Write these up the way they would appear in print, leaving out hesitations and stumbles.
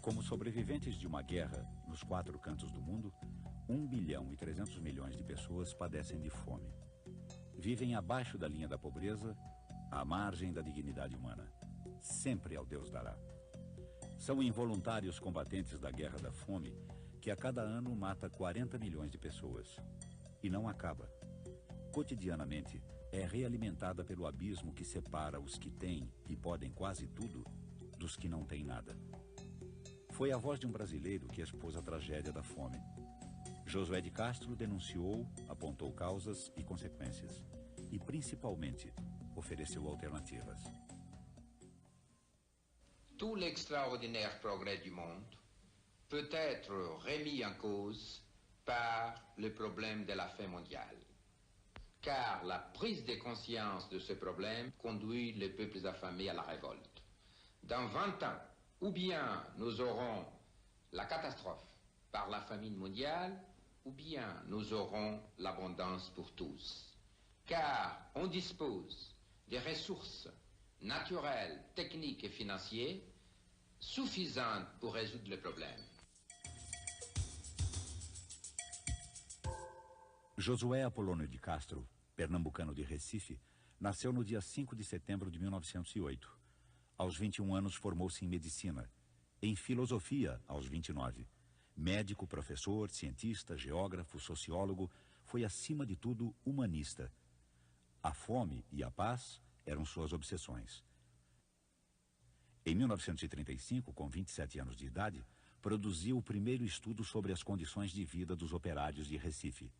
Como sobreviventes de uma guerra nos 4 cantos do mundo, 1 bilhão e 300 milhões de pessoas padecem de fome. Vivem abaixo da linha da pobreza, à margem da dignidade humana. Sempre ao Deus dará. São involuntários combatentes da guerra da fome que a cada ano mata 40 milhões de pessoas. E não acaba. Cotidianamente, é realimentada pelo abismo que separa os que têm e podem quase tudo dos que não têm nada. Foi a voz de um brasileiro que expôs a tragédia da fome. Josué de Castro denunciou, apontou causas e consequências. E, principalmente, ofereceu alternativas. Tout l'extraordinaire progrès du monde peut être remis en cause par le problème de la faim mondiale. Car la prise de conscience de ce problème conduit les peuples affamés à la révolte. Dans 20 ans, ou bien nous aurons la catastrophe par la famine mondiale, ou bien nous aurons l'abondance pour tous. Car on dispose des ressources naturelles, techniques et financières suffisantes pour résoudre le problème. Josué Apolônio de Castro, pernambucano de Recife, nasceu no dia 5 de setembro de 1908. Aos 21 anos formou-se em medicina, em filosofia aos 29. Médico, professor, cientista, geógrafo, sociólogo, foi acima de tudo humanista. A fome e a paz eram suas obsessões. Em 1935, com 27 anos de idade, produziu o primeiro estudo sobre as condições de vida dos operários de Recife.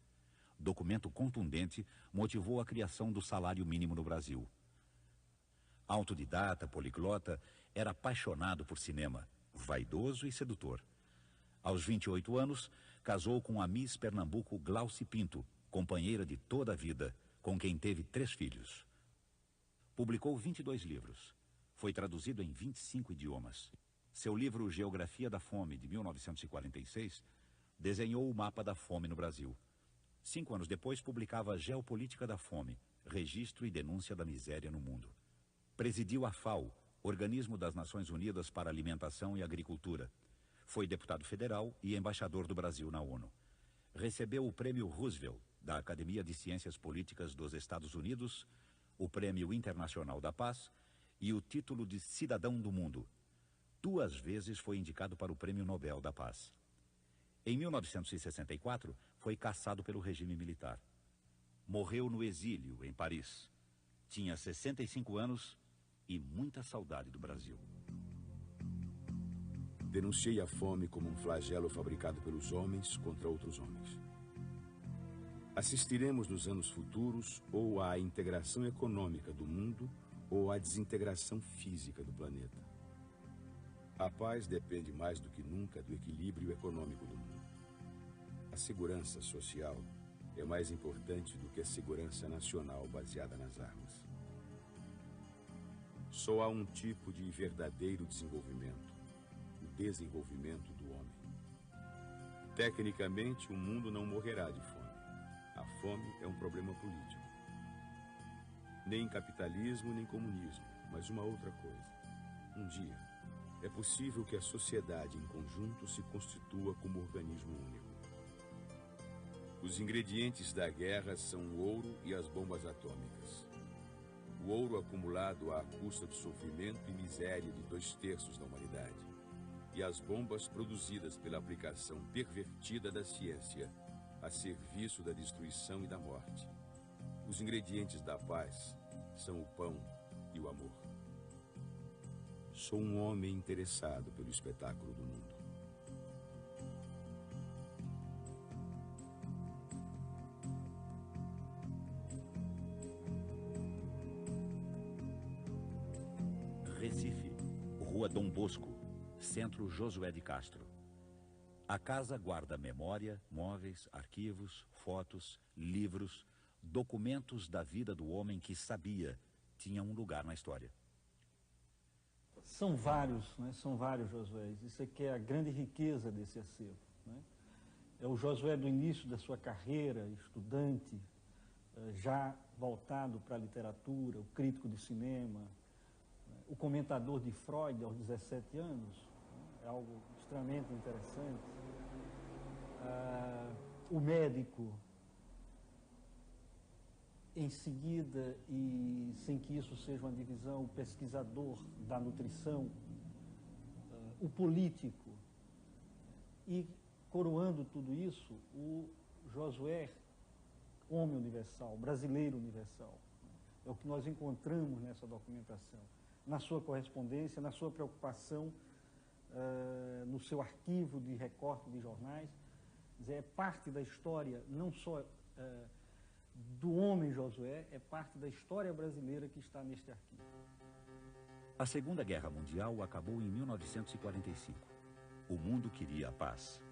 Documento contundente motivou a criação do salário mínimo no Brasil. Autodidata, poliglota, era apaixonado por cinema, vaidoso e sedutor. Aos 28 anos, casou com a Miss Pernambuco Glauci Pinto, companheira de toda a vida, com quem teve 3 filhos. Publicou 22 livros. Foi traduzido em 25 idiomas. Seu livro Geografia da Fome, de 1946, desenhou o mapa da fome no Brasil. 5 anos depois, publicava Geopolítica da Fome, Registro e Denúncia da Miséria no Mundo. Presidiu a FAO, Organismo das Nações Unidas para Alimentação e Agricultura. Foi deputado federal e embaixador do Brasil na ONU. Recebeu o Prêmio Roosevelt, da Academia de Ciências Políticas dos Estados Unidos, o Prêmio Internacional da Paz e o título de Cidadão do Mundo. 2 vezes foi indicado para o Prêmio Nobel da Paz. Em 1964, foi cassado pelo regime militar. Morreu no exílio, em Paris. Tinha 65 anos e muita saudade do Brasil. Denunciei a fome como um flagelo fabricado pelos homens contra outros homens. Assistiremos nos anos futuros ou à integração econômica do mundo ou à desintegração física do planeta. A paz depende mais do que nunca do equilíbrio econômico do mundo. A segurança social é mais importante do que a segurança nacional baseada nas armas. Só há um tipo de verdadeiro desenvolvimento: o desenvolvimento do homem. Tecnicamente, o mundo não morrerá de fome. A fome é um problema político. Nem capitalismo, nem comunismo, mas uma outra coisa. Um dia, é possível que a sociedade em conjunto se constitua como organismo único. Os ingredientes da guerra são o ouro e as bombas atômicas. O ouro acumulado à custa do sofrimento e miséria de 2/3 da humanidade. E as bombas produzidas pela aplicação pervertida da ciência a serviço da destruição e da morte. Os ingredientes da paz são o pão e o amor. Sou um homem interessado pelo espetáculo do mundo. Recife, Rua Dom Bosco, Centro Josué de Castro. A casa guarda memória, móveis, arquivos, fotos, livros, documentos da vida do homem que sabia tinha um lugar na história. São vários, né? São vários Josués. Isso aqui é a grande riqueza desse acervo, né? É o Josué do início da sua carreira, estudante, já voltado para a literatura, o crítico de cinema, o comentador de Freud aos 17 anos. é algo extremamente interessante. O médico, em seguida, e sem que isso seja uma divisão, o pesquisador da nutrição, o político, e coroando tudo isso, o Josué, homem universal, brasileiro universal. É o que nós encontramos nessa documentação, na sua correspondência, na sua preocupação, no seu arquivo de recorte de jornais. Quer dizer, é parte da história, não só do homem Josué, é parte da história brasileira que está neste arquivo. A Segunda Guerra Mundial acabou em 1945. O mundo queria a paz.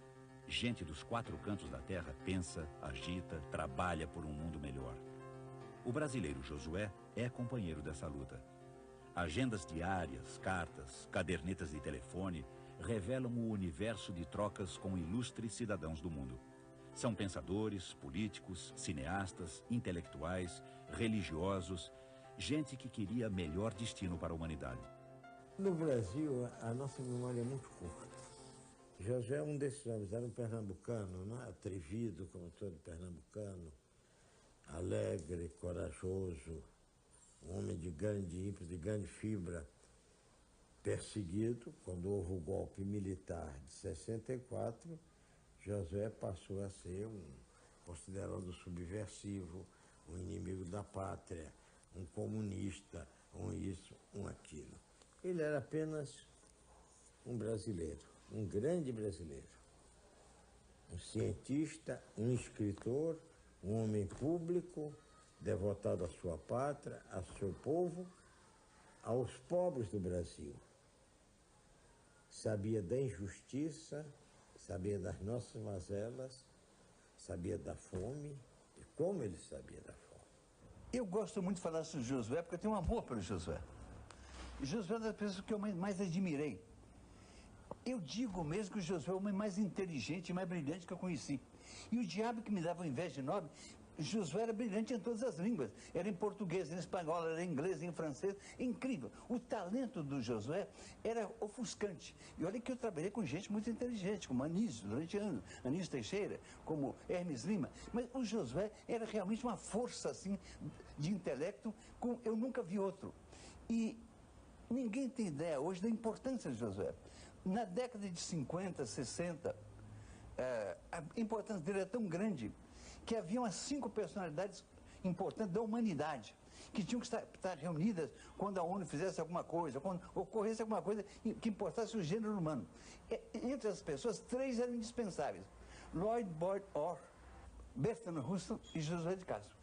Gente dos 4 cantos da terra pensa, agita, trabalha por um mundo melhor. O brasileiro Josué é companheiro dessa luta. Agendas diárias, cartas, cadernetas de telefone revelam o universo de trocas com ilustres cidadãos do mundo. São pensadores, políticos, cineastas, intelectuais, religiosos, gente que queria melhor destino para a humanidade. No Brasil, a nossa memória é muito curta. Josué é um desses homens, era um pernambucano, né? Atrevido, como todo pernambucano, alegre, corajoso, um homem de grande ímpeto, de grande fibra, perseguido. Quando houve o golpe militar de 64, Josué passou a ser considerado subversivo, um inimigo da pátria, um comunista, um isso, um aquilo. Ele era apenas um brasileiro, um grande brasileiro, um cientista, um escritor, um homem público, devotado à sua pátria, ao seu povo, aos pobres do Brasil. Sabia da injustiça, sabia das nossas mazelas, sabia da fome, e como ele sabia da fome. Eu gosto muito de falar sobre Josué, porque eu tenho um amor pelo Josué. Josué é uma das pessoas que eu mais admirei. Eu digo mesmo que o Josué é o homem mais inteligente e mais brilhante que eu conheci. E o diabo que me dava inveja enorme, Josué era brilhante em todas as línguas. Era em português, em espanhol, era em inglês, em francês. Incrível. O talento do Josué era ofuscante. E olha que eu trabalhei com gente muito inteligente, como Anísio, durante anos. Anísio Teixeira, como Hermes Lima. Mas o Josué era realmente uma força, assim, de intelecto, como eu nunca vi outro. E ninguém tem ideia hoje da importância de Josué. Na década de 50, 60, a importância dele era tão grande que havia umas 5 personalidades importantes da humanidade que tinham que estar reunidas quando a ONU fizesse alguma coisa, quando ocorresse alguma coisa que importasse o gênero humano. Entre as pessoas, 3 eram indispensáveis: Lloyd Boyd Orr, Bertrand Russell e Josué de Castro.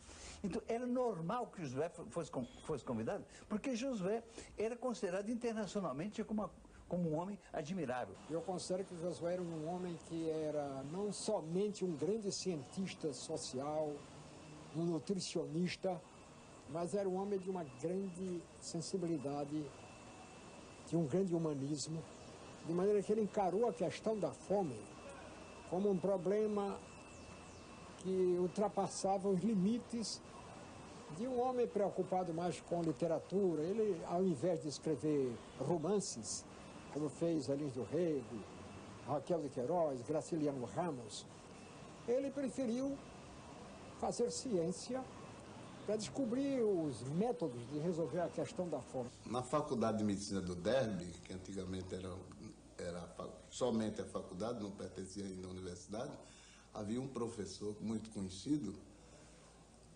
Então, era normal que Josué fosse convidado, porque Josué era considerado internacionalmente como um homem admirável. Eu considero que Josué era um homem que era não somente um grande cientista social, um nutricionista, mas era um homem de uma grande sensibilidade, de um grande humanismo, de maneira que ele encarou a questão da fome como um problema que ultrapassava os limites de um homem preocupado mais com literatura. Ele, ao invés de escrever romances, como fez Elis do Rego, Raquel de Queiroz, Graciliano Ramos, ele preferiu fazer ciência para descobrir os métodos de resolver a questão da fome. Na Faculdade de Medicina do Derby, que antigamente era somente a faculdade, não pertencia ainda à universidade, havia um professor muito conhecido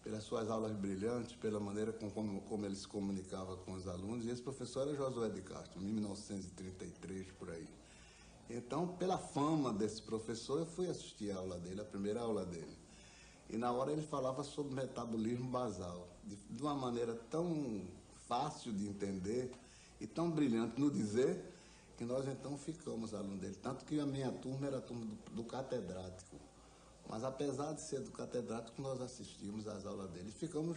pelas suas aulas brilhantes, pela maneira como ele se comunicava com os alunos, e esse professor era Josué de Castro, em 1933, por aí. Então, pela fama desse professor, eu fui assistir a aula dele, a primeira aula dele. E na hora ele falava sobre metabolismo basal, de uma maneira tão fácil de entender e tão brilhante no dizer, que nós então ficamos alunos dele. Tanto que a minha turma era a turma do catedrático. Mas apesar de ser do catedrático, nós assistimos às aulas dele. Ficamos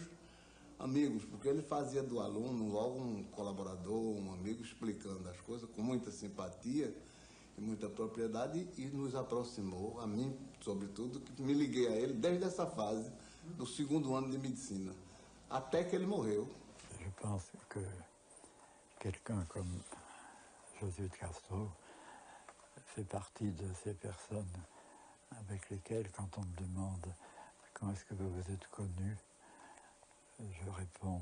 amigos, porque ele fazia do aluno logo um colaborador, um amigo, explicando as coisas com muita simpatia e muita propriedade, e nos aproximou, a mim, sobretudo, que me liguei a ele desde essa fase do 2º ano de medicina, até que ele morreu. Je pense que quelqu'un comme Josué de Castro fais partie de ces personnes avec lesquelles, quand on me demande comment est-ce que vous vous êtes connu, je réponds,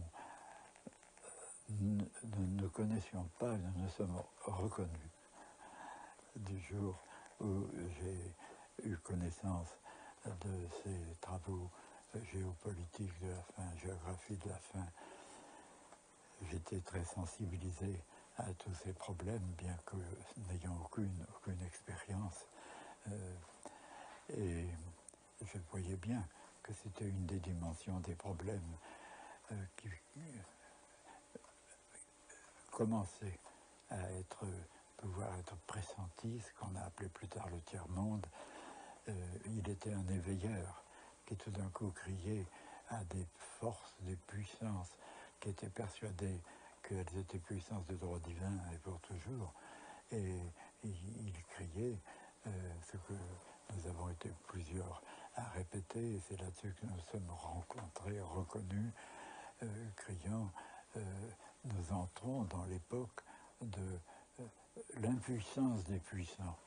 nous ne nous connaissions pas, nous nous sommes reconnus du jour où j'ai eu connaissance de ces travaux géopolitiques de la faim, géographie de la faim. J'étais très sensibilisé à tous ces problèmes, bien que n'ayant aucune expérience. Et je voyais bien que c'était une des dimensions des problèmes qui commençaient à pouvoir être pressentis, ce qu'on a appelé plus tard le tiers-monde. Il était un éveilleur qui tout d'un coup criait à des forces, des puissances qui étaient persuadées qu'elles étaient puissances de droit divin et pour toujours. Et il criait ce que nous avons été plusieurs à répéter, et c'est là-dessus que nous sommes rencontrés, reconnus, criant nous entrons dans l'époque de l'impuissance des puissants.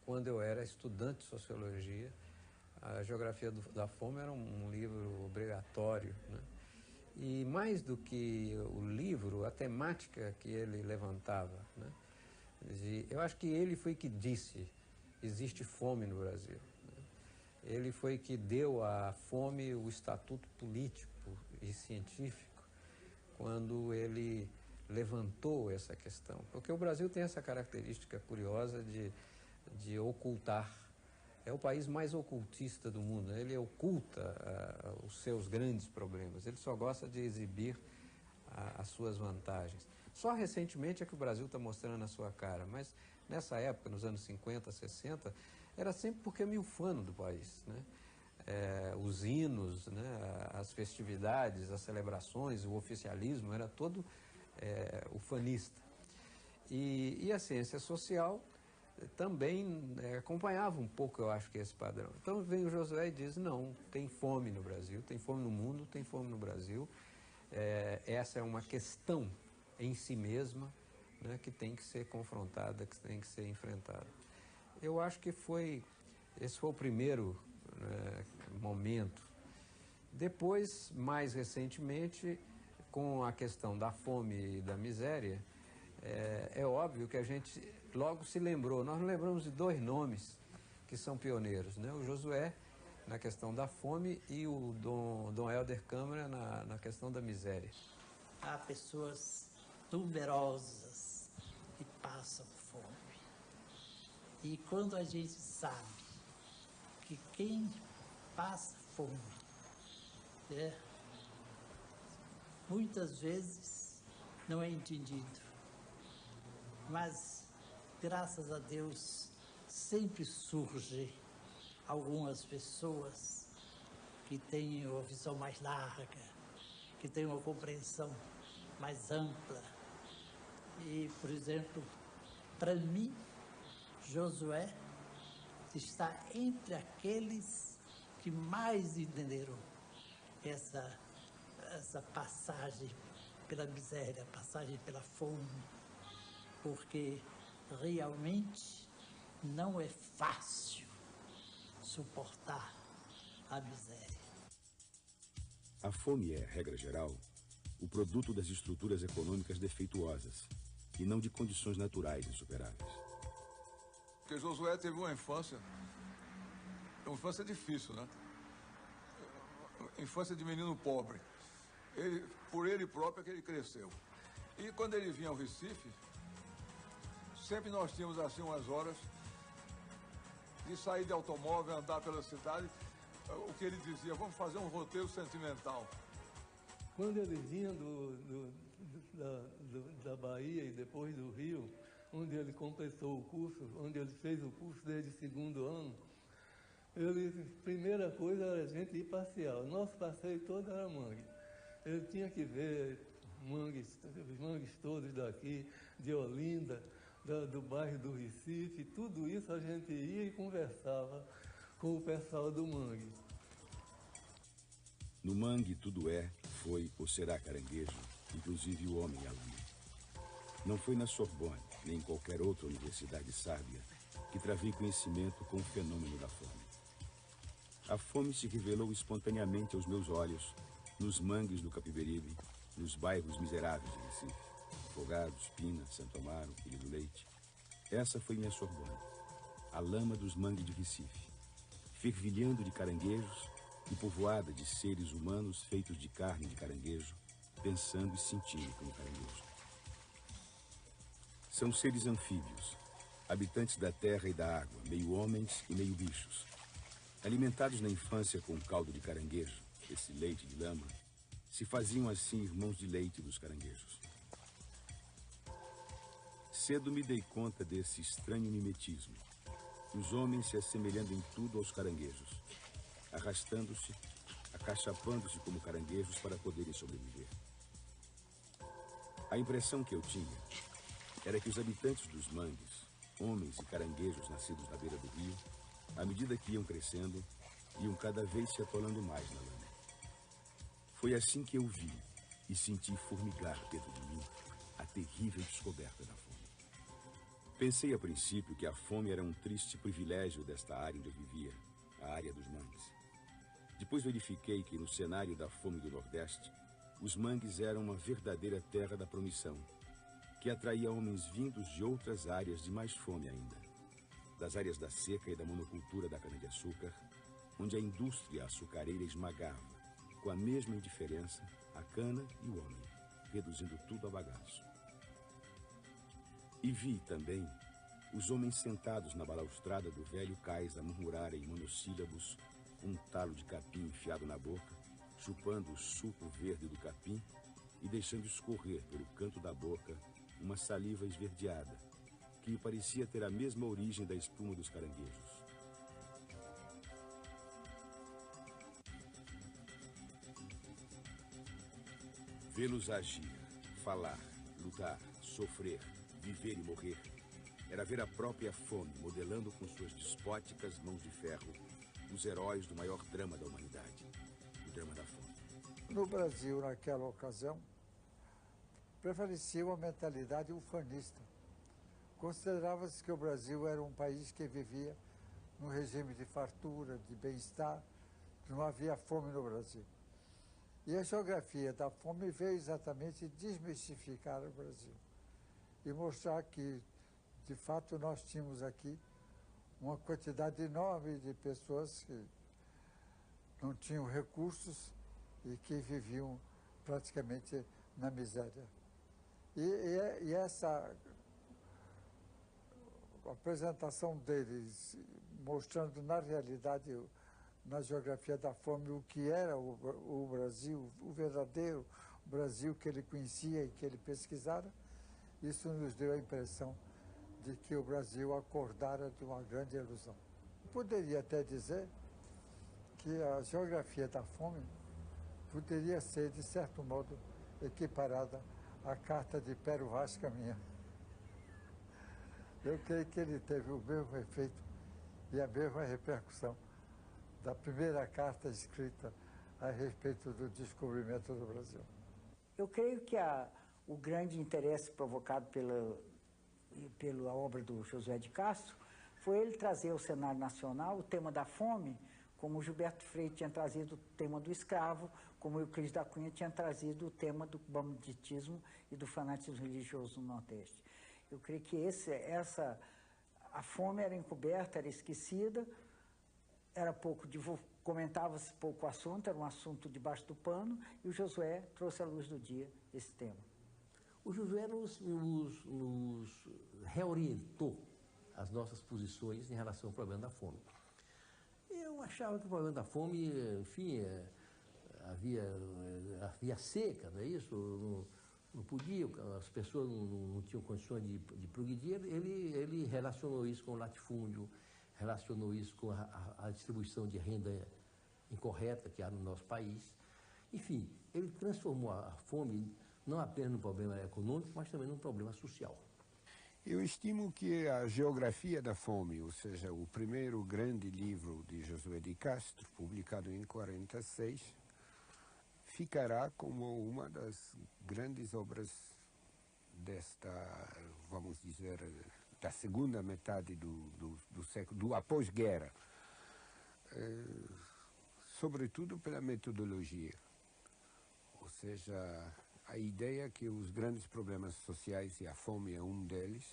Quando eu era estudante de sociologia, a Geografia da Fome era livro obrigatório, né? E mais do que o livro, a temática que ele levantava, né? Eu acho que ele foi que disse, existe fome no Brasil. Né? Ele foi que deu à fome o estatuto político e científico, quando ele levantou essa questão. Porque o Brasil tem essa característica curiosa de ocultar. É o país mais ocultista do mundo, né? Ele oculta os seus grandes problemas, ele só gosta de exibir as suas vantagens. Só recentemente é que o Brasil está mostrando a sua cara, mas nessa época, nos anos 50, 60, era sempre porque é meio ufano do país, né? Os hinos, né? As festividades, as celebrações, o oficialismo, era todo ufanista. E a ciência social também acompanhava um pouco, eu acho, que esse padrão. Então vem o Josué e diz, não, tem fome no Brasil, tem fome no mundo, tem fome no Brasil. Essa é uma questão em si mesma, né, que tem que ser confrontada, que tem que ser enfrentada. Eu acho que esse foi o primeiro momento. Depois, mais recentemente, com a questão da fome e da miséria, é óbvio que a gente logo se lembrou. Nós lembramos de dois nomes que são pioneiros, né? O Josué na questão da fome e o Dom Helder Câmara na questão da miséria. Há pessoas numerosas que passam fome. E quando a gente sabe que quem passa fome, muitas vezes não é entendido. Mas, graças a Deus, sempre surge algumas pessoas que têm uma visão mais larga, que têm uma compreensão mais ampla. E, por exemplo, para mim, Josué está entre aqueles que mais entenderam essa passagem pela miséria, passagem pela fome, porque realmente não é fácil suportar a miséria. A fome é, regra geral, o produto das estruturas econômicas defeituosas e não de condições naturais insuperáveis. Porque Josué teve uma infância difícil, né? Infância de menino pobre. Por ele próprio é que ele cresceu. E quando ele vinha ao Recife, sempre nós tínhamos assim umas horas de sair de automóvel, andar pela cidade, o que ele dizia, vamos fazer um roteiro sentimental. Quando ele vinha da Bahia e depois do Rio, onde ele completou o curso, onde ele fez o curso desde o segundo ano, primeira coisa era a gente ir passear. O nosso passeio todo era mangue. Ele tinha que ver os mangues todos daqui, de Olinda, do bairro do Recife, tudo isso a gente ia e conversava com o pessoal do mangue. No mangue tudo foi ou será caranguejo, inclusive o homem alvi. Não foi na Sorbonne, nem em qualquer outra universidade sábia, que travei conhecimento com o fenômeno da fome. A fome se revelou espontaneamente aos meus olhos, nos mangues do Capiberibe, nos bairros miseráveis de Recife, Afogados, Pina, Santo Amaro, Filho do Leite. Essa foi minha Sorbonne, a lama dos mangues de Recife, fervilhando de caranguejos e povoada de seres humanos feitos de carne de caranguejo, pensando e sentindo como caranguejo. São seres anfíbios, habitantes da terra e da água, meio homens e meio bichos. Alimentados na infância com caldo de caranguejo, esse leite de lama, se faziam assim irmãos de leite dos caranguejos. Cedo me dei conta desse estranho mimetismo, os homens se assemelhando em tudo aos caranguejos, arrastando-se, acachapando-se como caranguejos para poderem sobreviver. A impressão que eu tinha era que os habitantes dos mangues, homens e caranguejos nascidos na beira do rio, à medida que iam crescendo, iam cada vez se atolando mais na lama. Foi assim que eu vi e senti formigar dentro de mim a terrível descoberta da fome. Pensei a princípio que a fome era um triste privilégio desta área onde eu vivia, a área dos mangues. Depois verifiquei que no cenário da fome do Nordeste, os mangues eram uma verdadeira terra da promissão, que atraía homens vindos de outras áreas de mais fome ainda, das áreas da seca e da monocultura da cana-de-açúcar, onde a indústria açucareira esmagava, com a mesma indiferença, a cana e o homem, reduzindo tudo a bagaço. E vi também os homens sentados na balaustrada do velho cais a murmurarem em monossílabos um talo de capim enfiado na boca, chupando o suco verde do capim e deixando escorrer pelo canto da boca uma saliva esverdeada, que parecia ter a mesma origem da espuma dos caranguejos. Vê-los agir, falar, lutar, sofrer, viver e morrer, era ver a própria fome modelando com suas despóticas mãos de ferro os heróis do maior drama da humanidade, o drama da fome. No Brasil, naquela ocasião, prevalecia uma mentalidade ufanista. Considerava-se que o Brasil era um país que vivia num regime de fartura, de bem-estar, que não havia fome no Brasil. E a geografia da fome veio exatamente desmistificar o Brasil e mostrar que, de fato, nós tínhamos aqui uma quantidade enorme de pessoas que não tinham recursos e que viviam praticamente na miséria. E essa apresentação deles, mostrando na realidade, na geografia da fome, o que era o Brasil, o verdadeiro Brasil que ele conhecia e que ele pesquisara, isso nos deu a impressão de que o Brasil acordara de uma grande ilusão. Poderia até dizer que a geografia da fome poderia ser, de certo modo, equiparada à carta de Pero Vaz Caminha. Eu creio que ele teve o mesmo efeito e a mesma repercussão da primeira carta escrita a respeito do descobrimento do Brasil. Eu creio que o grande interesse provocado pela obra do Josué de Castro foi ele trazer ao cenário nacional o tema da fome, como o Gilberto Freire tinha trazido o tema do escravo, como o Euclides da Cunha tinha trazido o tema do banditismo e do fanatismo religioso no Nordeste. Eu creio que a fome era encoberta, era esquecida, era pouco comentava-se pouco o assunto, era um assunto debaixo do pano, e o Josué trouxe à luz do dia esse tema. O Josué nos reorientou as nossas posições em relação ao problema da fome. Eu achava que o problema da fome, enfim, havia seca, não é isso? Não podia, as pessoas não tinham condições de progredir. Ele relacionou isso com o latifúndio, relacionou isso com a distribuição de renda incorreta que há no nosso país. Enfim, ele transformou a fome não apenas num problema econômico, mas também num problema social. Eu estimo que a Geografia da Fome, ou seja, o primeiro grande livro de Josué de Castro, publicado em 1946, ficará como uma das grandes obras desta, vamos dizer, da segunda metade do século, do após-guerra, sobretudo pela metodologia, ou seja, a ideia que os grandes problemas sociais, e a fome é um deles,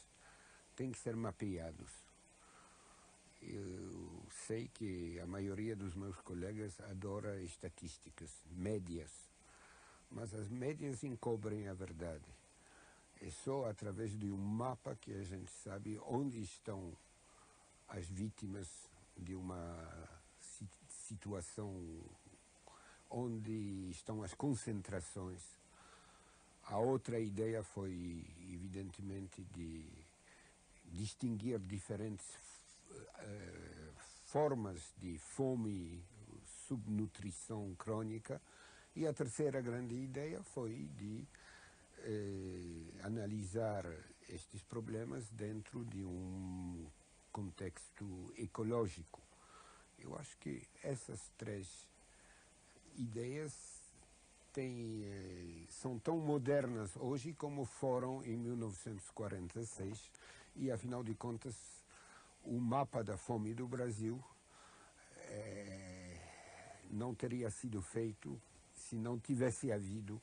têm que ser mapeados. Eu sei que a maioria dos meus colegas adora estatísticas, médias, mas as médias encobrem a verdade. É só através de um mapa que a gente sabe onde estão as vítimas de uma situação, onde estão as concentrações. A outra ideia foi, evidentemente, de distinguir diferentes formas de fome, subnutrição crônica, e a terceira grande ideia foi de analisar estes problemas dentro de um contexto ecológico. Eu acho que essas três ideias são tão modernas hoje como foram em 1946, e afinal de contas o mapa da fome do Brasil não teria sido feito se não tivesse havido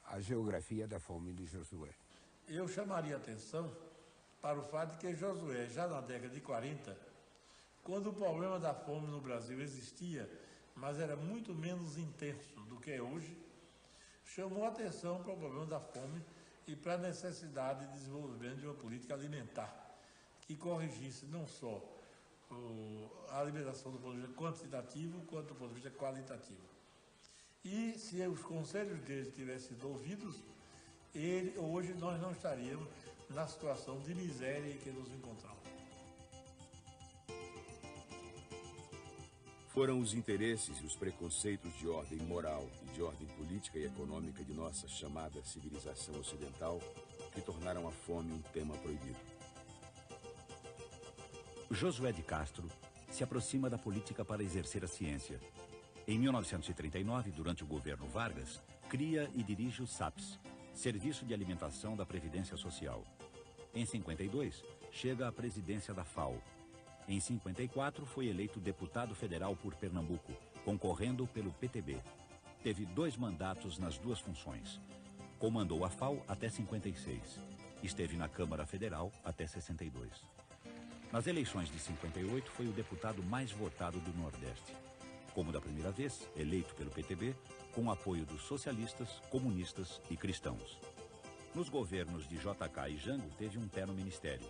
a geografia da fome de Josué. Eu chamaria atenção para o fato de que Josué, já na década de 40, quando o problema da fome no Brasil existia, mas era muito menos intenso do que é hoje, chamou atenção para o problema da fome e para a necessidade de desenvolvimento de uma política alimentar que corrigisse não só a alimentação do ponto de vista quantitativo, quanto do ponto de vista qualitativo. E se os conselhos dele tivessem sido ouvidos, hoje nós não estaríamos na situação de miséria em que nos encontramos. Foram os interesses e os preconceitos de ordem moral e de ordem política e econômica de nossa chamada civilização ocidental que tornaram a fome um tema proibido. Josué de Castro se aproxima da política para exercer a ciência. Em 1939, durante o governo Vargas, cria e dirige o SAPS, Serviço de Alimentação da Previdência Social. Em 52, chega à presidência da FAO. Em 54, foi eleito deputado federal por Pernambuco, concorrendo pelo PTB. Teve 2 mandatos nas 2 funções. Comandou a FAO até 56. Esteve na Câmara Federal até 62. Nas eleições de 58, foi o deputado mais votado do Nordeste. Como da primeira vez, eleito pelo PTB, com apoio dos socialistas, comunistas e cristãos. Nos governos de JK e Jango, teve um pé no ministério.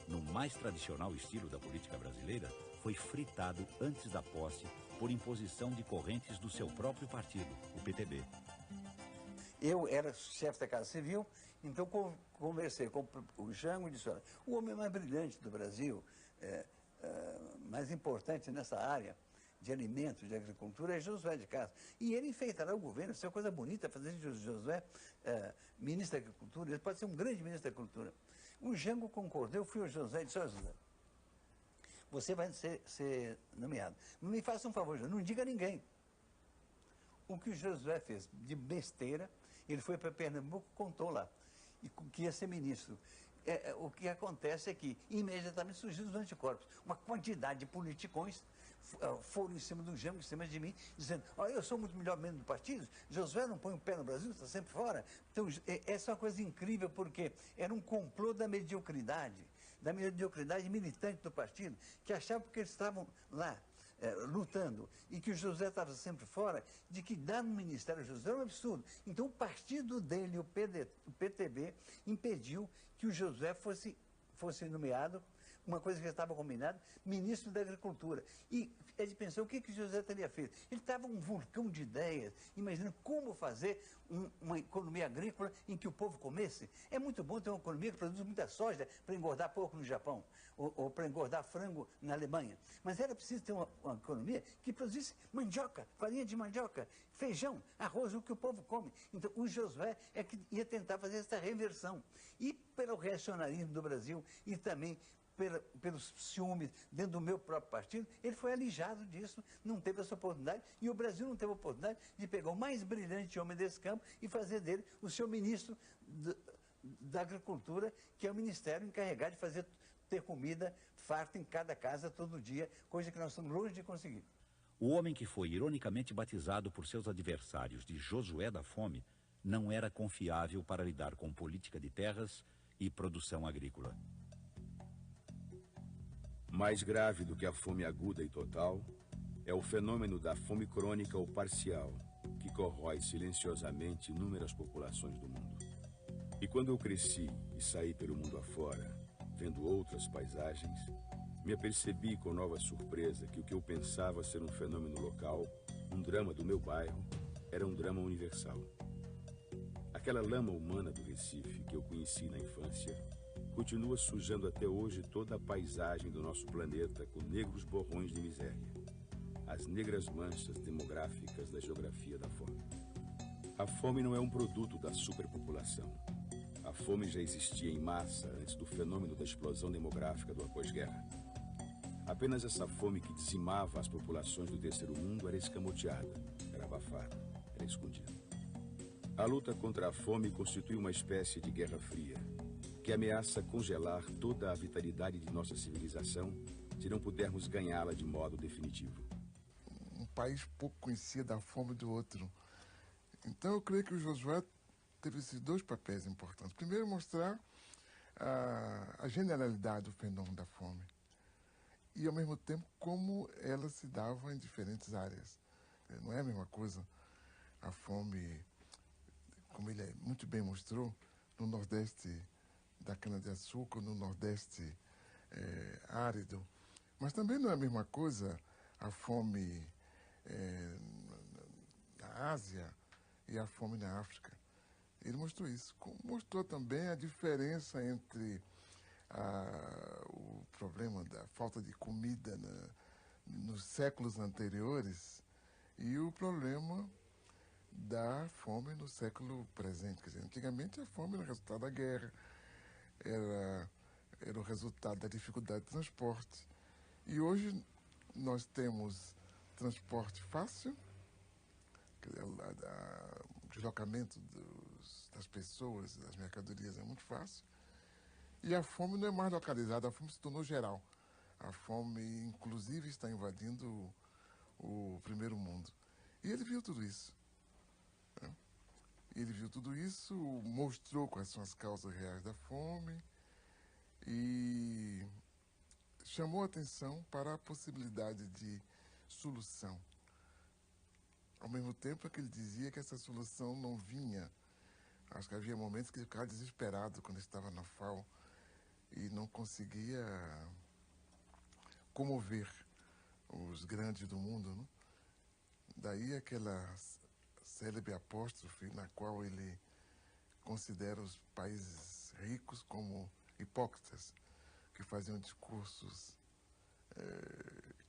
No mais tradicional estilo da política brasileira, foi fritado antes da posse por imposição de correntes do seu próprio partido, o PTB. Eu era chefe da Casa Civil, então conversei com o Jango e disse: olha, o homem mais brilhante do Brasil, mais importante nessa área de alimentos, de agricultura, é Josué de Castro. E ele enfeitará o governo, isso é uma coisa bonita, fazer de Josué ministro da Agricultura, ele pode ser um grande ministro da Agricultura. O Jango concordou, eu fui ao Josué e disse: olha, Josué, você vai ser nomeado. Não me faça um favor, não diga a ninguém. O que o Josué fez de besteira, ele foi para Pernambuco, contou lá, e que ia ser ministro. O que acontece é que imediatamente surgiram os anticorpos. Uma quantidade de politicões foram em cima do Jango, em cima de mim, dizendo: olha, eu sou muito melhor membro do partido, Josué não põe o pé no Brasil, está sempre fora. Então, essa é uma coisa incrível, porque era um complô da mediocridade militante do partido, que achava que eles estavam lá lutando, e que o José estava sempre fora, de que dar no Ministério do José era um absurdo. Então o partido dele, o PTB, impediu que o José fosse nomeado, uma coisa que já estava combinada, ministro da Agricultura. E ele pensou, o que o José teria feito? Ele estava um vulcão de ideias, imaginando como fazer uma economia agrícola em que o povo comesse. É muito bom ter uma economia que produz muita soja para engordar porco no Japão, ou para engordar frango na Alemanha. Mas era preciso ter uma economia que produzisse mandioca, farinha de mandioca, feijão, arroz, o que o povo come. Então o Josué é que ia tentar fazer essa reversão. E pelo reacionarismo do Brasil, e também pelos ciúmes dentro do meu próprio partido, ele foi alijado disso, não teve essa oportunidade, e o Brasil não teve a oportunidade de pegar o mais brilhante homem desse campo e fazer dele o seu ministro da Agricultura, que é o ministério encarregado de ter comida farta em cada casa todo dia, coisa que nós estamos longe de conseguir. O homem que foi ironicamente batizado por seus adversários de Josué da Fome não era confiável para lidar com política de terras e produção agrícola. Mais grave do que a fome aguda e total é o fenômeno da fome crônica ou parcial, que corrói silenciosamente inúmeras populações do mundo. E quando eu cresci e saí pelo mundo afora, vendo outras paisagens, me apercebi com nova surpresa que o que eu pensava ser um fenômeno local, um drama do meu bairro, era um drama universal. Aquela lama humana do Recife que eu conheci na infância continua sujando até hoje toda a paisagem do nosso planeta com negros borrões de miséria, as negras manchas demográficas da geografia da fome. A fome não é um produto da superpopulação. A fome já existia em massa antes do fenômeno da explosão demográfica do após-guerra. Apenas essa fome que dizimava as populações do terceiro mundo era escamoteada, era abafada, era escondida. A luta contra a fome constitui uma espécie de guerra fria, que ameaça congelar toda a vitalidade de nossa civilização se não pudermos ganhá-la de modo definitivo. Um país pouco conhecia da fome do outro. Então eu creio que o Josué teve esses dois papéis importantes. Primeiro, mostrar a generalidade do fenômeno da fome e, ao mesmo tempo, como ela se dava em diferentes áreas. Não é a mesma coisa a fome, como ele muito bem mostrou, no Nordeste da cana-de-açúcar, no Nordeste árido. Mas também não é a mesma coisa a fome na Ásia e a fome na África. Ele mostrou isso. Mostrou também a diferença entre o problema da falta de comida nos séculos anteriores e o problema da fome no século presente. Quer dizer, antigamente a fome era resultado da guerra, era o resultado da dificuldade de transporte. E hoje nós temos transporte fácil, o deslocamento das pessoas, das mercadorias é muito fácil. E a fome não é mais localizada, a fome se tornou geral. A fome, inclusive, está invadindo o primeiro mundo. E ele viu tudo isso. Né? Ele viu tudo isso, mostrou quais são as causas reais da fome e chamou a atenção para a possibilidade de solução. Ao mesmo tempo que ele dizia que essa solução não vinha. Acho que havia momentos que ele ficava desesperado quando estava na FAO e não conseguia comover os grandes do mundo. Né? Daí aquela célebre apóstrofe na qual ele considera os países ricos como hipócritas, que faziam discursos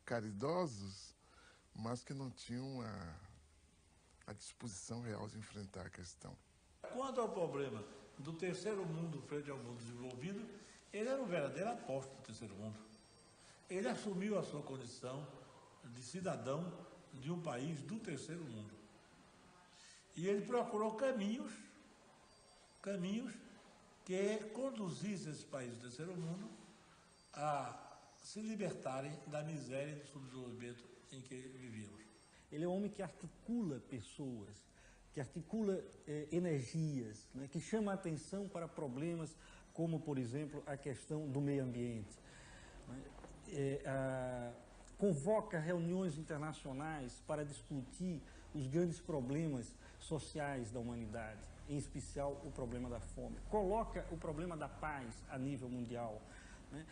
caridosos, mas que não tinham a disposição real de enfrentar a questão. Quanto ao problema do terceiro mundo frente ao mundo desenvolvido, ele era um verdadeiro apóstolo do terceiro mundo. Ele assumiu a sua condição de cidadão de um país do terceiro mundo. E ele procurou caminhos que conduzissem esse país do terceiro mundo a se libertarem da miséria e do subdesenvolvimento em que vivíamos. Ele é um homem que articula pessoas, que articula energias, né, que chama a atenção para problemas como, por exemplo, a questão do meio ambiente. Convoca reuniões internacionais para discutir os grandes problemas sociais da humanidade, em especial o problema da fome. Coloca o problema da paz a nível mundial. Né?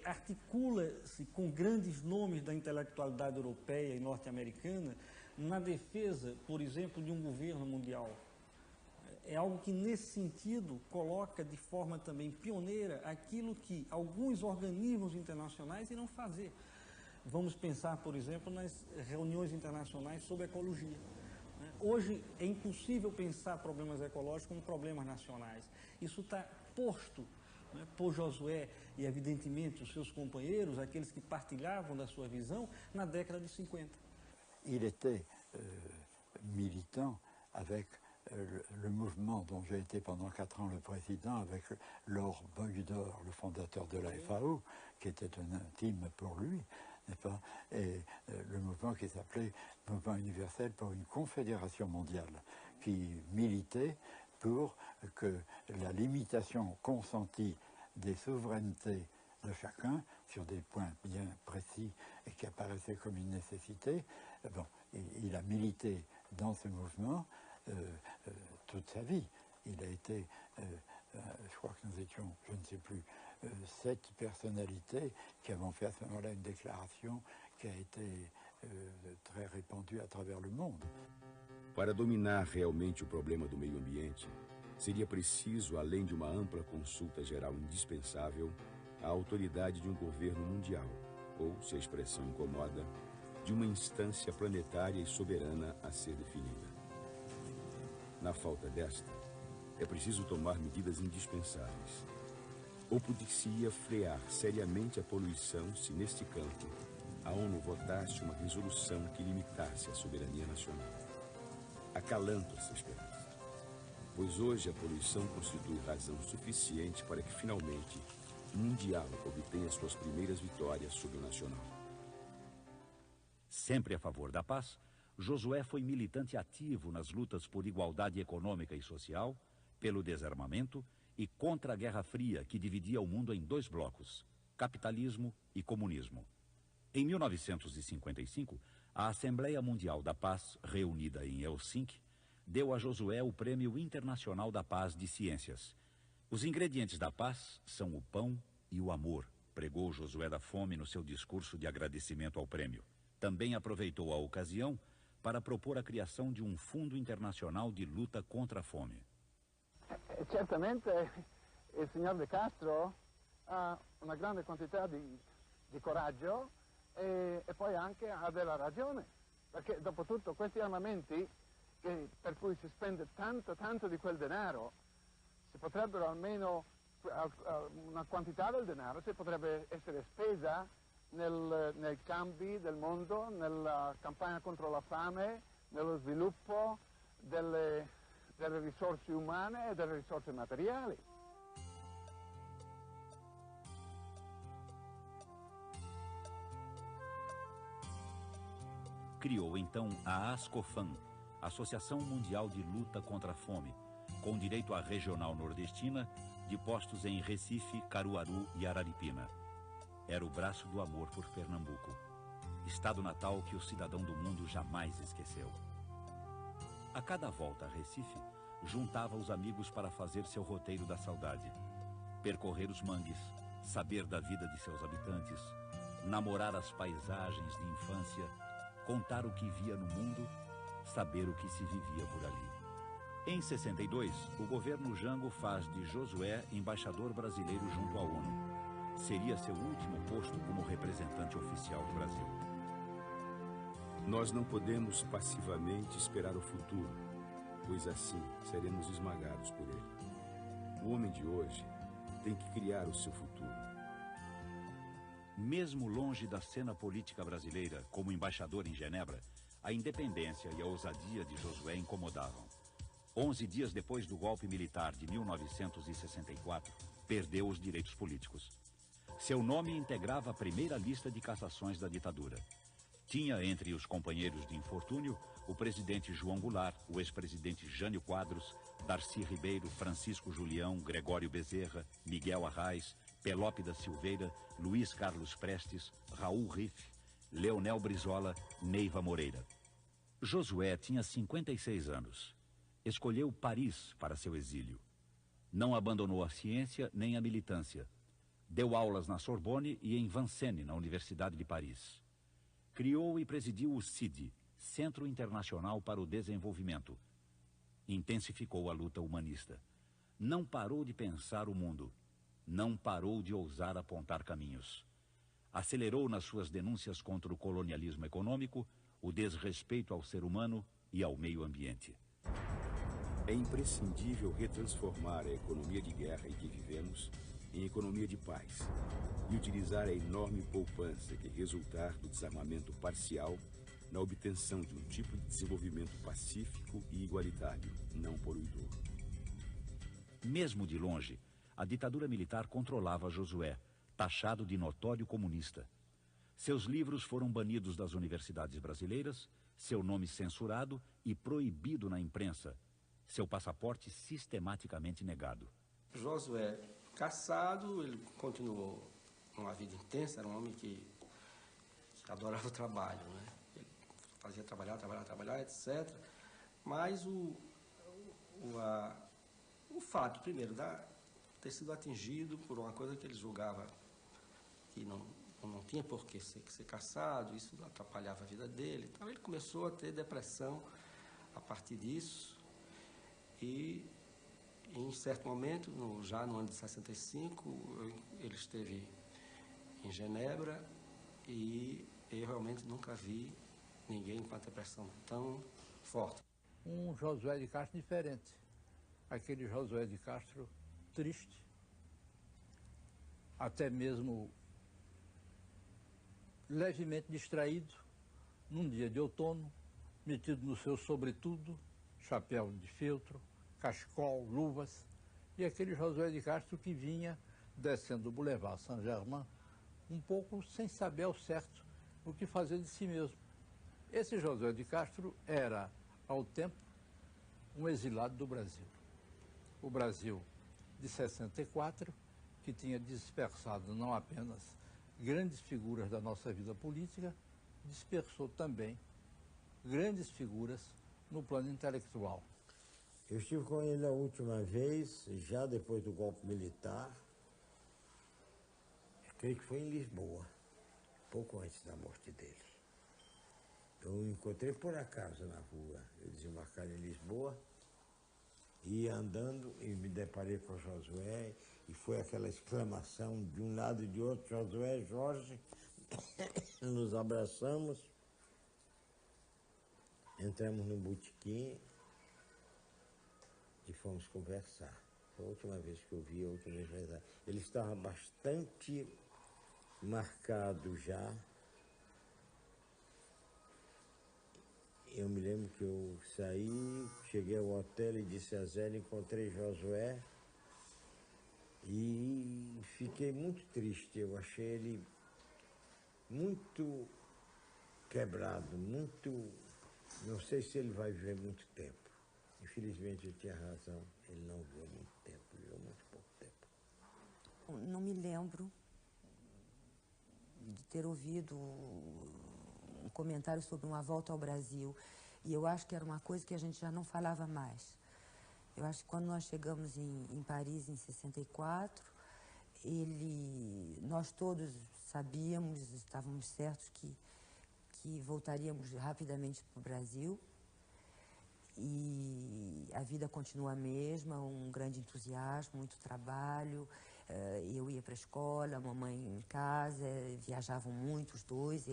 Articula-se com grandes nomes da intelectualidade europeia e norte-americana na defesa, por exemplo, de um governo mundial. É algo que, nesse sentido, coloca de forma também pioneira aquilo que alguns organismos internacionais irão fazer. Vamos pensar, por exemplo, nas reuniões internacionais sobre ecologia. Hoje é impossível pensar problemas ecológicos como problemas nacionais. Isso está posto por Josué e, evidentemente, os seus companheiros, aqueles que partilhavam da sua visão, na década de 50. Il était militant avec le mouvement dont j'ai été pendant 4 ans le président avec Laure Beugdor, le fondateur de la FAO, qui était un intime pour lui, n'est-ce pas? Et le mouvement qui s'appelait Mouvement universel pour une confédération mondiale, qui militait pour que la limitation consentie des souverainetés de chacun sur des points bien précis et qui apparaissaient comme une nécessité. Bon, il a milité dans ce mouvement toute sa vie. Il a été, je crois que nous étions, je ne sais plus, 7 personnalités qui avons fait à ce moment-là une déclaration qui a été très répandue à travers le monde. Para dominar realmente o problema do meio ambiente, seria preciso, além de uma ampla consulta geral indispensável, a autoridade de um governo mundial, ou, se a expressão incomoda, de uma instância planetária e soberana a ser definida. Na falta desta, é preciso tomar medidas indispensáveis. Ou poder-se-ia frear seriamente a poluição se, neste campo, a ONU votasse uma resolução que limitasse a soberania nacional. Acalanto essa esperança, pois hoje a poluição constitui razão suficiente para que, finalmente, o mundial obtenha suas primeiras vitórias sobre o nacional. Sempre a favor da paz, Josué foi militante ativo nas lutas por igualdade econômica e social, pelo desarmamento e contra a Guerra Fria, que dividia o mundo em 2 blocos, capitalismo e comunismo. Em 1955, a Assembleia Mundial da Paz, reunida em Helsinki, deu a Josué o Prêmio Internacional da Paz de Ciências. Os ingredientes da paz são o pão e o amor, pregou Josué da Fome no seu discurso de agradecimento ao prêmio. Também aproveitou a ocasião para propor a criação de um fundo internacional de luta contra a fome. Certamente il signor De Castro ha una grande quantità di coraggio e poi anche ha della ragione, perché dopo tutto questi armamenti per cui si spende tanto di quel denaro, si potrebbero almeno, una quantità del denaro si potrebbe essere spesa nei cambi del mondo, nella campagna contro la fame, nello sviluppo delle risorse umane e delle risorse materiali. Criou então a ASCOFAM, Associação Mundial de Luta contra a Fome, com direito à regional nordestina, de postos em Recife, Caruaru e Araripina. Era o braço do amor por Pernambuco, estado natal que o cidadão do mundo jamais esqueceu. A cada volta a Recife, juntava os amigos para fazer seu roteiro da saudade, percorrer os mangues, saber da vida de seus habitantes, namorar as paisagens de infância, contar o que via no mundo, saber o que se vivia por ali. Em 62, o governo Jango faz de Josué embaixador brasileiro junto à ONU. Seria seu último posto como representante oficial do Brasil. Nós não podemos passivamente esperar o futuro, pois assim seremos esmagados por ele. O homem de hoje tem que criar o seu futuro. Mesmo longe da cena política brasileira, como embaixador em Genebra, a independência e a ousadia de Josué incomodavam. 11 dias depois do golpe militar de 1964, perdeu os direitos políticos. Seu nome integrava a primeira lista de cassações da ditadura. Tinha entre os companheiros de infortúnio o presidente João Goulart, o ex-presidente Jânio Quadros, Darcy Ribeiro, Francisco Julião, Gregório Bezerra, Miguel Arraes, Pelópida Silveira, Luiz Carlos Prestes, Raul Riff, Leonel Brizola, Neiva Moreira. Josué tinha 56 anos. Escolheu Paris para seu exílio. Não abandonou a ciência nem a militância. Deu aulas na Sorbonne e em Vincennes, na Universidade de Paris. Criou e presidiu o CID, Centro Internacional para o Desenvolvimento. Intensificou a luta humanista. Não parou de pensar o mundo. Não parou de ousar apontar caminhos. Acelerou nas suas denúncias contra o colonialismo econômico, o desrespeito ao ser humano e ao meio ambiente. É imprescindível retransformar a economia de guerra em que vivemos em economia de paz e utilizar a enorme poupança que resultar do desarmamento parcial na obtenção de um tipo de desenvolvimento pacífico e igualitário, não poluidor. Mesmo de longe, a ditadura militar controlava Josué, taxado de notório comunista. Seus livros foram banidos das universidades brasileiras, seu nome censurado e proibido na imprensa, seu passaporte sistematicamente negado. Josué, caçado, ele continuou uma vida intensa, era um homem que adorava o trabalho, né? Ele fazia trabalhar, etc. Mas o fato, primeiro, de ter sido atingido por uma coisa que ele julgava que não tinha por que ser caçado, isso atrapalhava a vida dele. Então ele começou a ter depressão a partir disso e em certo momento, já no ano de 65, ele esteve em Genebra e eu realmente nunca vi ninguém com a depressão tão forte. Um Josué de Castro diferente. Aquele Josué de Castro triste, até mesmo levemente distraído, num dia de outono, metido no seu sobretudo, chapéu de feltro, cachecol, luvas, e aquele Josué de Castro que vinha descendo o Boulevard Saint-Germain, um pouco sem saber ao certo o que fazer de si mesmo. Esse Josué de Castro era, ao tempo, um exilado do Brasil. O Brasil de 64, que tinha dispersado não apenas grandes figuras da nossa vida política, dispersou também grandes figuras no plano intelectual. Eu estive com ele a última vez, já depois do golpe militar, creio que foi em Lisboa, pouco antes da morte dele. Eu o encontrei por acaso na rua, eu desembarcado em Lisboa, ia andando e me deparei com o Josué, e foi aquela exclamação de um lado e de outro, Josué, Jorge, nos abraçamos, entramos no botequim e fomos conversar. Foi a última vez que eu vi outro legislador. Ele estava bastante marcado já. Eu me lembro que eu saí, cheguei ao hotel e disse a Zé, encontrei Josué e fiquei muito triste. Eu achei ele muito quebrado, muito... Não sei se ele vai viver muito tempo. Infelizmente, eu tinha razão. Ele não viveu muito tempo, viveu muito pouco tempo. Não me lembro de ter ouvido um comentário sobre uma volta ao Brasil. E eu acho que era uma coisa que a gente já não falava mais. Eu acho que quando nós chegamos em Paris, em 64, nós todos sabíamos, estávamos certos que voltaríamos rapidamente para o Brasil. E a vida continua a mesma, um grande entusiasmo, muito trabalho. Eu ia para a escola, a mamãe em casa, viajavam muito os dois.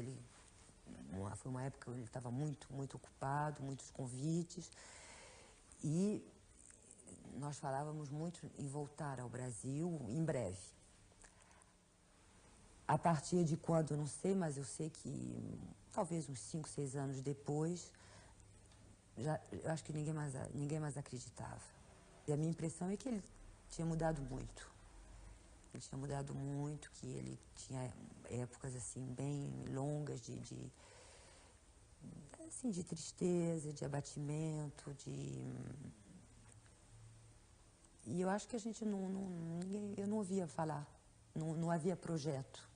Foi uma época que ele estava muito ocupado, muitos convites. E nós falávamos muito em voltar ao Brasil em breve. A partir de quando, eu não sei, mas eu sei que talvez uns 5, 6 anos depois, eu acho que ninguém mais acreditava. E a minha impressão é que ele tinha mudado muito. Ele tinha mudado muito, que ele tinha épocas assim bem longas de tristeza, de abatimento, E eu acho que a gente eu não ouvia falar, não havia projeto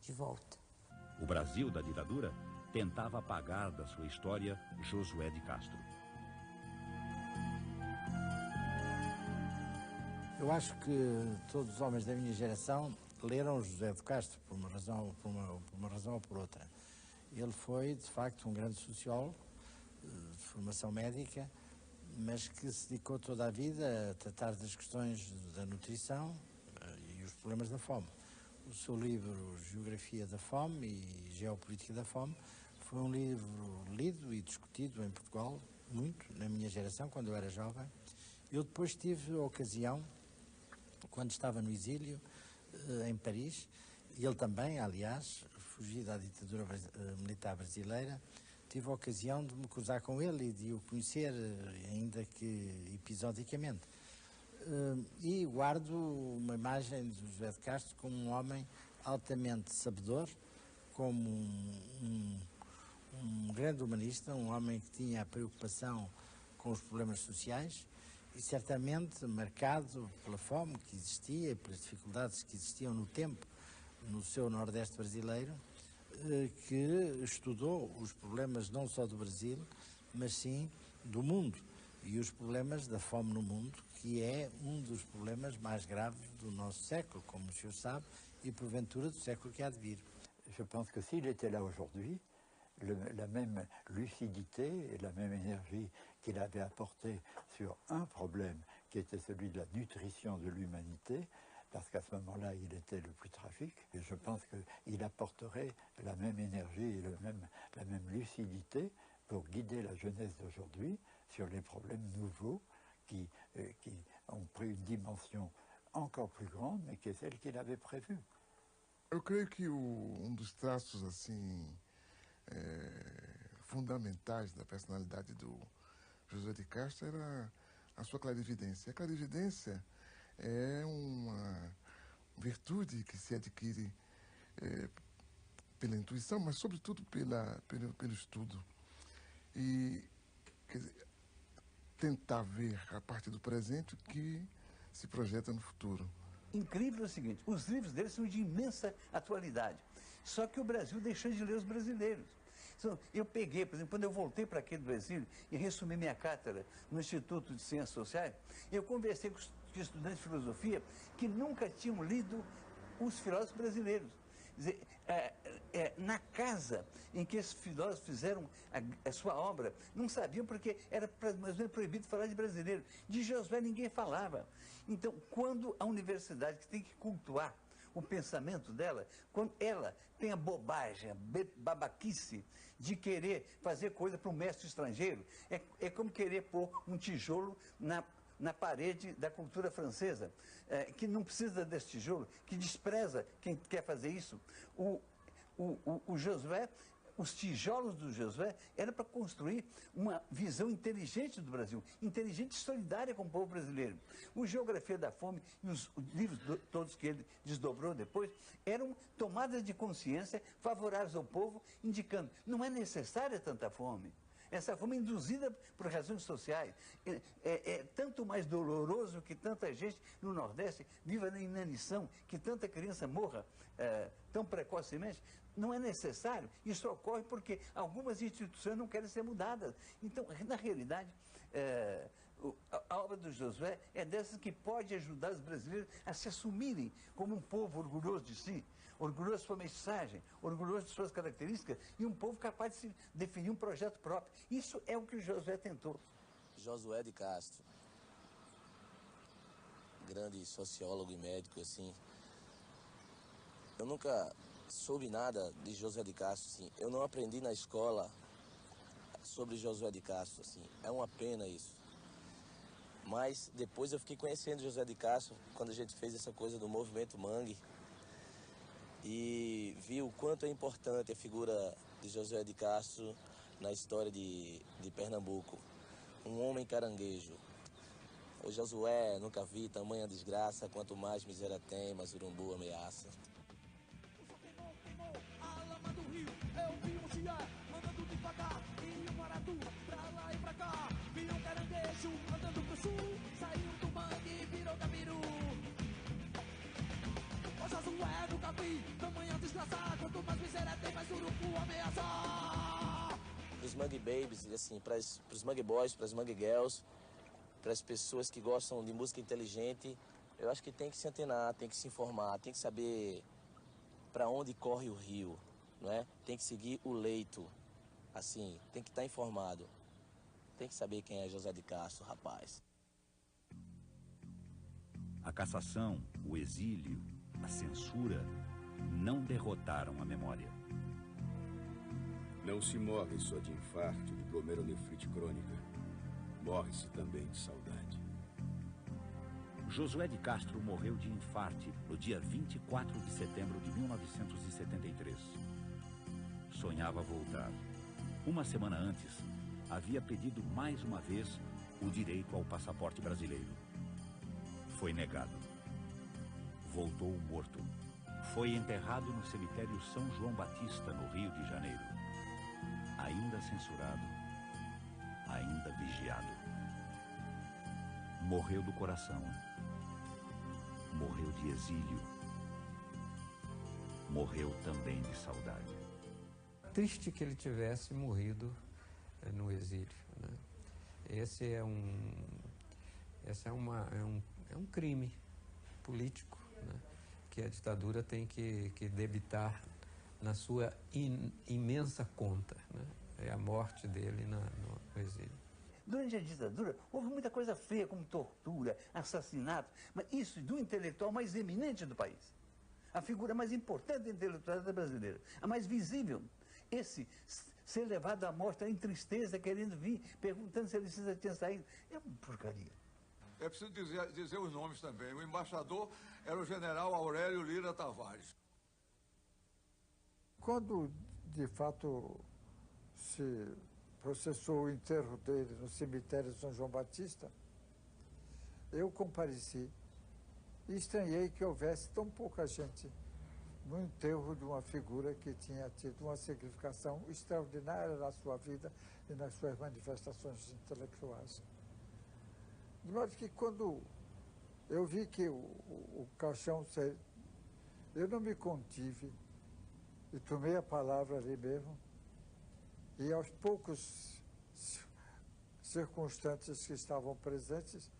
de volta. O Brasil da ditadura tentava apagar da sua história Josué de Castro. Eu acho que todos os homens da minha geração leram José de Castro por uma razão ou por outra. Ele foi, de facto, um grande sociólogo, de formação médica, mas que se dedicou toda a vida a tratar das questões da nutrição e os problemas da fome. O seu livro Geografia da Fome e Geopolítica da Fome foi um livro lido e discutido em Portugal, muito, na minha geração, quando eu era jovem. Eu depois tive a ocasião, quando estava no exílio, em Paris, e ele também, aliás, fugido da ditadura militar brasileira, tive a ocasião de me cruzar com ele e de o conhecer, ainda que episodicamente. E guardo uma imagem de José de Castro como um homem altamente sabedor, como um grande humanista, um homem que tinha a preocupação com os problemas sociais e certamente marcado pela fome que existia e pelas dificuldades que existiam no tempo no seu Nordeste brasileiro, que estudou os problemas não só do Brasil, mas sim do mundo e os problemas da fome no mundo, que é um dos problemas mais graves do nosso século, como o senhor sabe, e porventura do século que há de vir. Je pense que s'il était là aujourd'hui, la même lucidité et la même énergie qu'il avait apporté sur un problème qui était celui de la nutrition de l'humanité, parce qu'à ce moment-là, il était le plus tragique, et je pense qu'il apporterait la même énergie et la même lucidité pour guider la jeunesse d'aujourd'hui sur les problèmes nouveaux qui ont pris une dimension encore plus grande, mais qui est celle qu'il avait prévue. Eu creio que dos traços assim fundamentais da personalidade do José de Castro era a sua clarividência. A clarividência é uma virtude que se adquire pela intuição, mas sobretudo pelo estudo. E quer dizer, tentar ver a partir do presente o que se projeta no futuro. Incrível é o seguinte, os livros deles são de imensa atualidade, só que o Brasil deixou de ler os brasileiros. Então, eu peguei, por exemplo, quando eu voltei para aqui do Brasil e ressumi minha cátedra no Instituto de Ciências Sociais, eu conversei com estudantes de filosofia que nunca tinham lido os filósofos brasileiros. Quer dizer, na casa em que esses filósofos fizeram a sua obra, não sabiam porque era mais ou menos proibido falar de brasileiro. De Josué ninguém falava. Então, quando a universidade que tem que cultuar o pensamento dela, quando ela tem a bobagem, a babaquice de querer fazer coisa para um mestre estrangeiro, é como querer pôr um tijolo na parede da cultura francesa, que não precisa desse tijolo, que despreza quem quer fazer isso. O Josué, os tijolos do Josué era para construir uma visão inteligente do Brasil, inteligente e solidária com o povo brasileiro. O Geografia da Fome e os livros todos que ele desdobrou depois eram tomadas de consciência favoráveis ao povo, indicando não é necessária tanta fome. Essa fome é induzida por razões sociais. É tanto mais doloroso que tanta gente no Nordeste viva na inanição, que tanta criança morra tão precocemente. Não é necessário. Isso ocorre porque algumas instituições não querem ser mudadas. Então, na realidade, a obra do Josué é dessas que pode ajudar os brasileiros a se assumirem como um povo orgulhoso de si, orgulhoso de sua mensagem, orgulhoso de suas características e um povo capaz de se definir um projeto próprio. Isso é o que o Josué tentou. Josué de Castro, grande sociólogo e médico, assim. Eu nunca soube nada de José de Castro, assim. Eu não aprendi na escola sobre Josué de Castro, assim. É uma pena isso. Mas depois eu fiquei conhecendo José de Castro quando a gente fez essa coisa do movimento Mangue e vi o quanto é importante a figura de José de Castro na história de Pernambuco. Um homem caranguejo. O Josué, nunca vi tamanha desgraça, quanto mais miséria tem, mais urumbu ameaça. Eu vi um chiar andando devagar e um aratu pra lá e pra cá. Vi um caranguejo andando pro sul, saiu do mangue e virou capiru. O Josué nunca vi tamanha desgraça, quanto mais miséria tem, mais urubu ameaça. Pros Mangue Babies, assim, pros Mangue Boys, pras Mangue Girls, pras pessoas que gostam de música inteligente, eu acho que tem que se antenar, tem que se informar, tem que saber para onde corre o rio. Não é? Tem que seguir o leito, assim, tem que estar informado. Tem que saber quem é José de Castro, rapaz. A cassação, o exílio, a censura não derrotaram a memória. Não se morre só de infarto, de glomerulonefrite crônica. Morre-se também de saudade. Josué de Castro morreu de infarte no dia 24 de setembro de 1973. Sonhava voltar. Uma semana antes, havia pedido mais uma vez o direito ao passaporte brasileiro. Foi negado. Voltou morto. Foi enterrado no cemitério São João Batista, no Rio de Janeiro. Ainda censurado, ainda vigiado. Morreu do coração. Morreu de exílio. Morreu também de saudade. Triste que ele tivesse morrido no exílio, né? Esse é um crime político, né, que a ditadura tem que debitar na sua imensa conta, né? É a morte dele no exílio. Durante a ditadura, houve muita coisa feia, como tortura, assassinato, mas isso do intelectual mais eminente do país. A figura mais importante intelectual brasileira, a mais visível. Esse ser levado à morte em tristeza, querendo vir, perguntando se ele tinha saído. É uma porcaria. É preciso dizer os nomes também. O embaixador era o general Aurélio Lira Tavares. Quando, de fato, se processou o enterro dele no cemitério de São João Batista, eu compareci e estranhei que houvesse tão pouca gente no enterro de uma figura que tinha tido uma significação extraordinária na sua vida e nas suas manifestações intelectuais. De modo que quando eu vi que o caixão, eu não me contive e tomei a palavra ali mesmo, e aos poucos circunstantes que estavam presentes,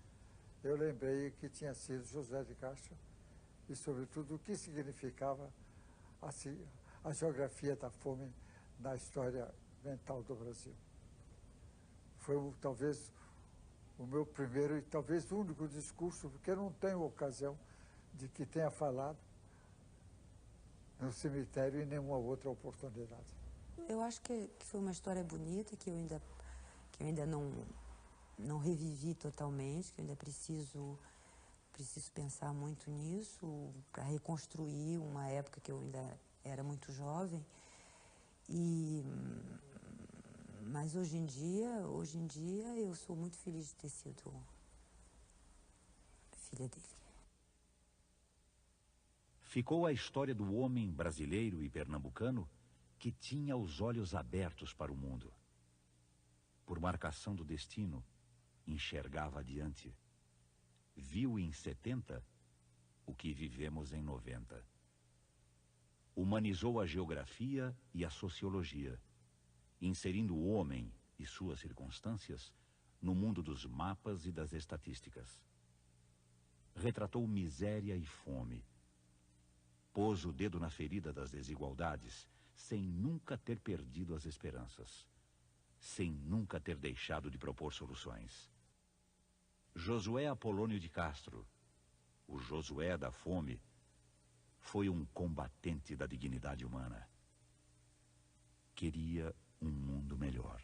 eu lembrei que tinha sido José de Castro e, sobretudo, o que significava a geografia da fome na história mental do Brasil. Foi talvez o meu primeiro e talvez único discurso, porque eu não tenho ocasião de que tenha falado no cemitério em nenhuma outra oportunidade. Eu acho que foi uma história bonita, que eu ainda não revivi totalmente, que eu ainda preciso pensar muito nisso para reconstruir uma época que eu ainda era muito jovem. Mas hoje em dia eu sou muito feliz de ter sido filha dele. Ficou a história do homem brasileiro e pernambucano que tinha os olhos abertos para o mundo. Por marcação do destino, enxergava adiante. Viu em 70 o que vivemos em 90. Humanizou a geografia e a sociologia, inserindo o homem e suas circunstâncias no mundo dos mapas e das estatísticas. Retratou miséria e fome. Pôs o dedo na ferida das desigualdades, sem nunca ter perdido as esperanças, sem nunca ter deixado de propor soluções. Josué Apolônio de Castro, o Josué da fome, foi um combatente da dignidade humana. Queria um mundo melhor.